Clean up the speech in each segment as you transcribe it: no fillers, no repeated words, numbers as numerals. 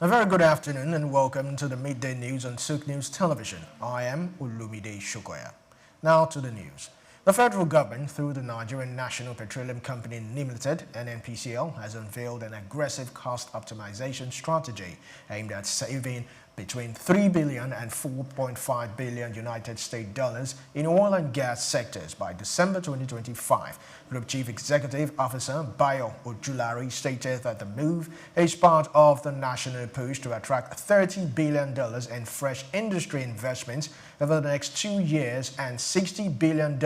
A very good afternoon and welcome to the midday news on Souqnews Television. I am Olumide Shokoya. Now to the news. The federal government, through the Nigerian National Petroleum Company Limited (NNPCL), has unveiled an aggressive cost optimization strategy aimed at saving between 3 billion and 4.5 billion United States dollars in oil and gas sectors by December 2025. Group Chief Executive Officer Bayo Ojulari stated that the move is part of the national push to attract $30 billion in fresh industry investments over the next 2 years and $60 billion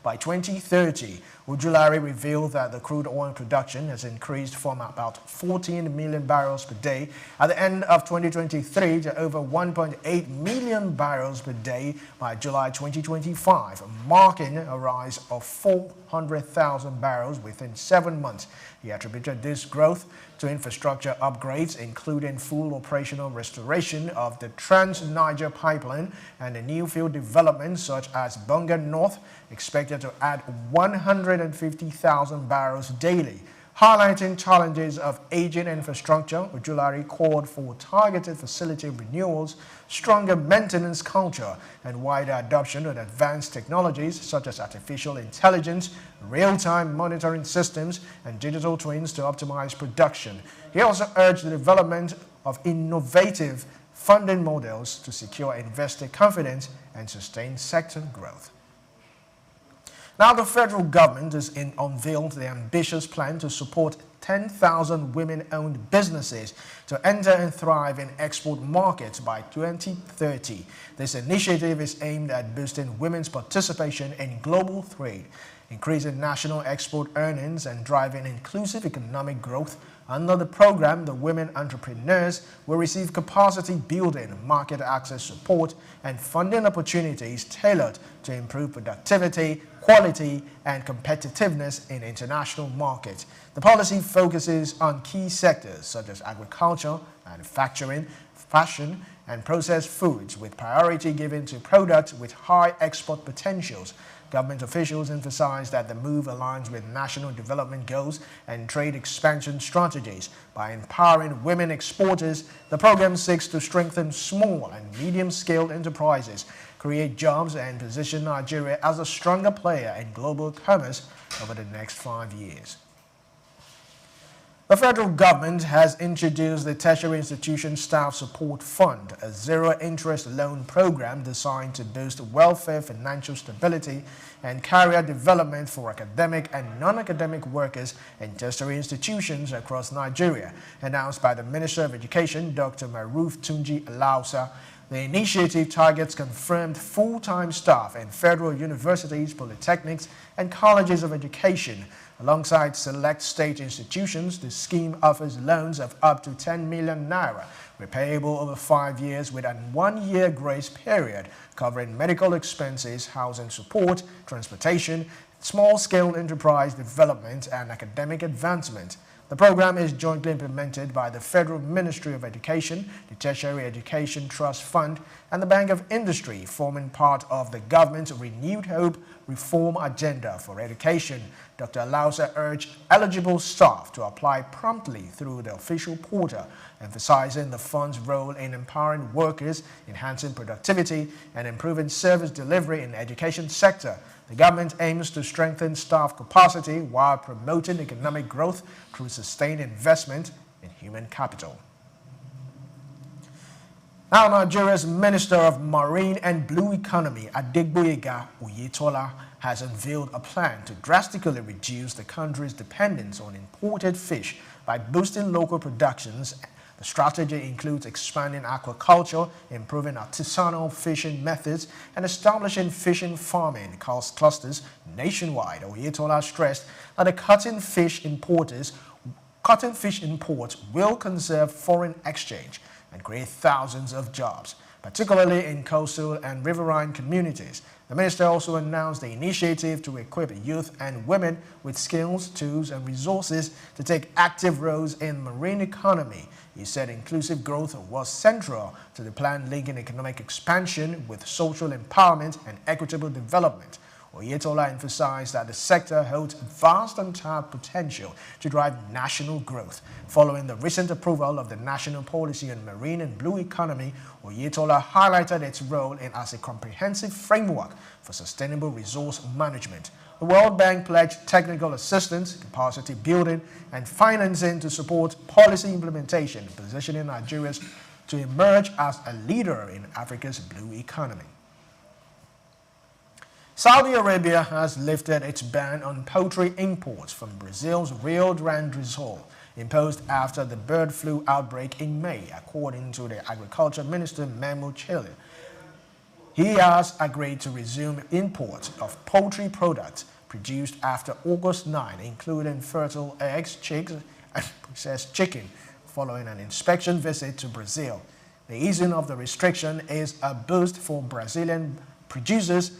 by 2030. Ojulari revealed that the crude oil production has increased from about 14 million barrels per day at the end of 2023 to over 1.8 million barrels per day by July 2025, marking a rise of 400,000 barrels within 7 months. He attributed this growth to infrastructure upgrades, including full operational restoration of the Trans-Niger pipeline and the new field developments such as Bunga North, expected to add 150,000 barrels daily. Highlighting challenges of aging infrastructure, Ojulari called for targeted facility renewals, stronger maintenance culture, and wider adoption of advanced technologies such as artificial intelligence, real-time monitoring systems, and digital twins to optimize production. He also urged the development of innovative funding models to secure investor confidence and sustain sector growth. Now, the federal government has unveiled the ambitious plan to support 10,000 women-owned businesses to enter and thrive in export markets by 2030. This initiative is aimed at boosting women's participation in global trade, increasing national export earnings, and driving inclusive economic growth. Under the program, the women entrepreneurs will receive capacity building, market access support, and funding opportunities tailored to improve productivity, quality, and competitiveness in international markets. The policy focuses on key sectors such as agriculture, manufacturing, fashion, and processed foods, with priority given to products with high export potentials. Government officials emphasize that the move aligns with national development goals and trade expansion strategies. By empowering women exporters, the program seeks to strengthen small and medium-scale enterprises, create jobs, and position Nigeria as a stronger player in global commerce over the next 5 years. The federal government has introduced the Tertiary Institution Staff Support Fund, a zero-interest loan program designed to boost welfare, financial stability, and career development for academic and non-academic workers in tertiary institutions across Nigeria. Announced by the Minister of Education, Dr. Maruf Tunji Alausa, the initiative targets confirmed full-time staff in federal universities, polytechnics, and colleges of education. Alongside select state institutions, the scheme offers loans of up to 10 million naira, repayable over 5 years with a 1-year grace period, covering medical expenses, housing support, transportation, small-scale enterprise development, and academic advancement. The program is jointly implemented by the Federal Ministry of Education, the Tertiary Education Trust Fund, and the Bank of Industry, forming part of the government's Renewed Hope reform agenda for education. Dr. Alausa urged eligible staff to apply promptly through the official portal, emphasizing the fund's role in empowering workers, enhancing productivity, and improving service delivery in the education sector. The government aims to strengthen staff capacity while promoting economic growth through sustained investment in human capital. Now, Nigeria's Minister of Marine and Blue Economy, Adegboyega Oyetola, has unveiled a plan to drastically reduce the country's dependence on imported fish by boosting local productions. The strategy includes expanding aquaculture, improving artisanal fishing methods, and establishing fishing farming clusters nationwide. Oyetola stressed that the cutting fish imports will conserve foreign exchange and create thousands of jobs, particularly in coastal and riverine communities. The minister also announced the initiative to equip youth and women with skills, tools, and resources to take active roles in marine economy. He said inclusive growth was central to the plan, linking economic expansion with social empowerment and equitable development. Oyetola emphasized that the sector holds vast untapped potential to drive national growth. Following the recent approval of the National Policy on Marine and Blue Economy, Oyetola highlighted its role as a comprehensive framework for sustainable resource management. The World Bank pledged technical assistance, capacity building, and financing to support policy implementation, positioning Nigeria to emerge as a leader in Africa's blue economy. Saudi Arabia has lifted its ban on poultry imports from Brazil's Rio Grande do Sul, imposed after the bird flu outbreak in May, according to the Agriculture Minister Memo Chile. He has agreed to resume imports of poultry products produced after August 9, including fertile eggs, chicks, and processed chicken, following an inspection visit to Brazil. The easing of the restriction is a boost for Brazilian producers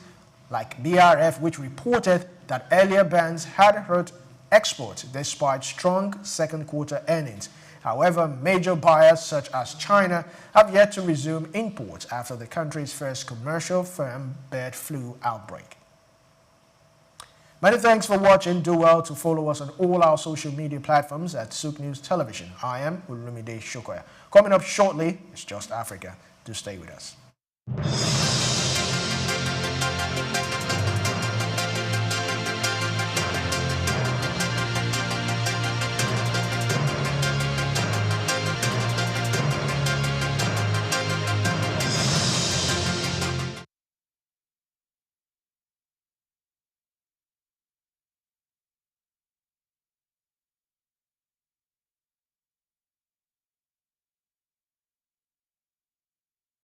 like BRF, which reported that earlier bans had hurt exports despite strong second quarter earnings. However, major buyers such as China have yet to resume imports after the country's first commercial farm bird flu outbreak. Many thanks for watching. Do well to follow us on all our social media platforms at Souqnews Television. I am Olumide Shokoya. Coming up shortly, it's Just Africa. Do stay with us.